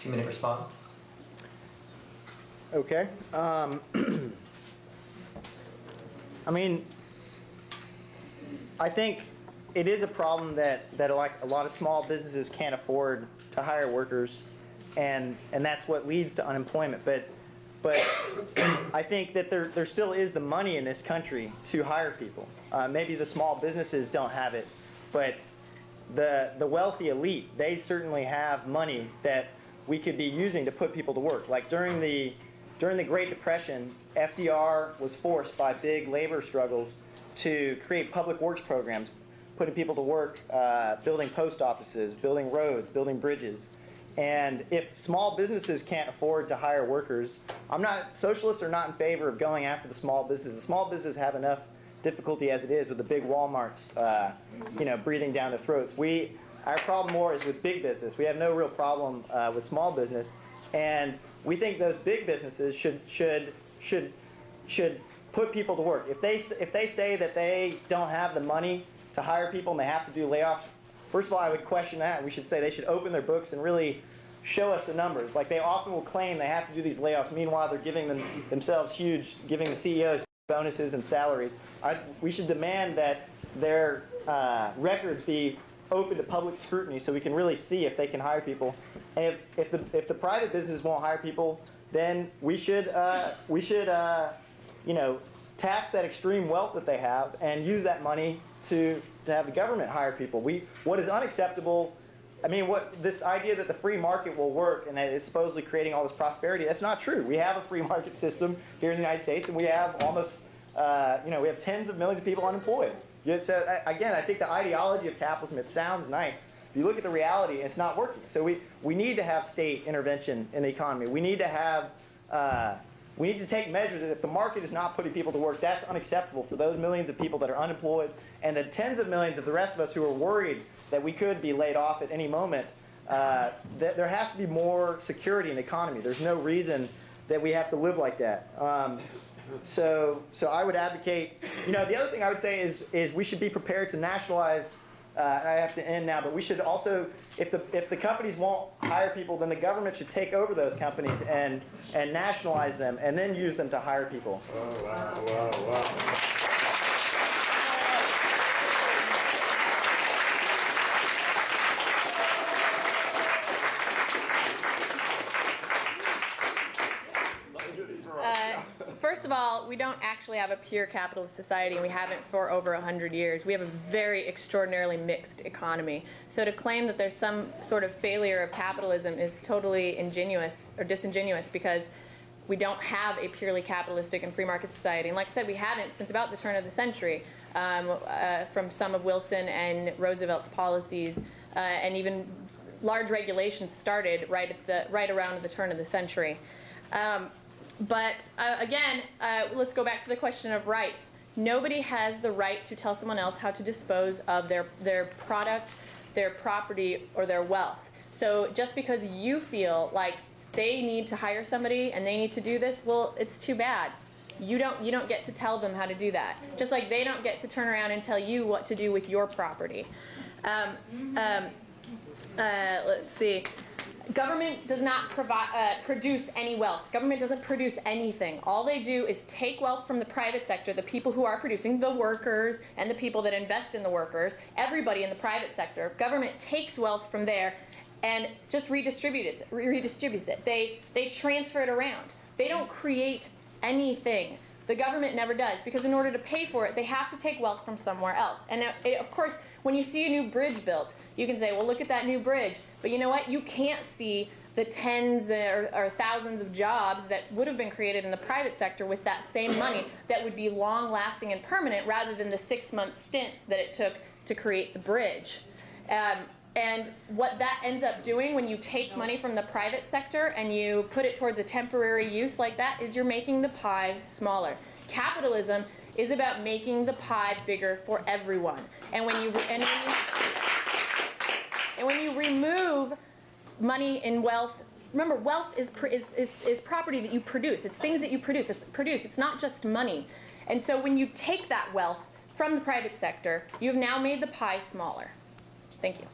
2-minute response. Okay. I mean, I think it is a problem that like a lot of small businesses can't afford to hire workers, and that's what leads to unemployment. But I think that there still is the money in this country to hire people. Maybe the small businesses don't have it, but the wealthy elite, they certainly have money that we could be using to put people to work. Like during the Great Depression, FDR was forced by big labor struggles to create public works programs, putting people to work, building post offices, building roads, building bridges. And if small businesses can't afford to hire workers, socialists are not in favor of going after the small businesses. The small businesses have enough difficulty as it is with the big Walmarts, breathing down their throats. Our problem more is with big business. We have no real problem with small business, and we think those big businesses should put people to work. If they say that they don't have the money to hire people and they have to do layoffs, first of all, I would question that. We should say they should open their books and really show us the numbers. Like they often will claim they have to do these layoffs. Meanwhile, they're giving themselves giving the CEOs bonuses and salaries. We should demand that their records be open to public scrutiny so we can really see if they can hire people. And if the private businesses won't hire people, then we should tax that extreme wealth that they have and use that money to have the government hire people. What is unacceptable, this idea that the free market will work and that it's supposedly creating all this prosperity, that's not true. We have a free market system here in the United States, and we have almost, we have tens of millions of people unemployed. So again, I think the ideology of capitalism, it sounds nice. If you look at the reality, it's not working. So we need to have state intervention in the economy. We need to have, we need to take measures that if the market is not putting people to work, that's unacceptable for those millions of people that are unemployed and the tens of millions of the rest of us who are worried that we could be laid off at any moment. There has to be more security in the economy. There's no reason that we have to live like that. So I would advocate, the other thing I would say is we should be prepared to nationalize, I have to end now, but we should also, if the companies won't hire people, then the government should take over those companies and nationalize them and then use them to hire people. Oh, wow. First of all, we don't actually have a pure capitalist society, and we haven't for over 100 years. We have a very extraordinarily mixed economy. So to claim that there's some sort of failure of capitalism is totally ingenuous or disingenuous, because we don't have a purely capitalistic and free market society. And like I said, we haven't since about the turn of the century, from some of Wilson and Roosevelt's policies, and even large regulations started right around the turn of the century. But again, let's go back to the question of rights. Nobody has the right to tell someone else how to dispose of their product, their property, or their wealth. So just because you feel like they need to hire somebody and they need to do this, well, it's too bad. You don't get to tell them how to do that. Just like they don't get to turn around and tell you what to do with your property. Let's see. Government does not produce any wealth. Government doesn't produce anything. All they do is take wealth from the private sector, the people who are producing, the workers, and the people that invest in the workers, everybody in the private sector. Government takes wealth from there and just redistributes it. They transfer it around. They don't create anything. The government never does, because in order to pay for it, they have to take wealth from somewhere else. And of course, when you see a new bridge built, you can say, well, look at that new bridge. But you know what? You can't see the tens or thousands of jobs that would have been created in the private sector with that same money that would be long-lasting and permanent, rather than the 6-month stint that it took to create the bridge. And what that ends up doing when you take money from the private sector and you put it towards a temporary use like that is you're making the pie smaller. Capitalism is about making the pie bigger for everyone. And when you remove money and wealth, remember, wealth is property that you produce. It's things that you produce. It's not just money. And so when you take that wealth from the private sector, you've now made the pie smaller. Thank you.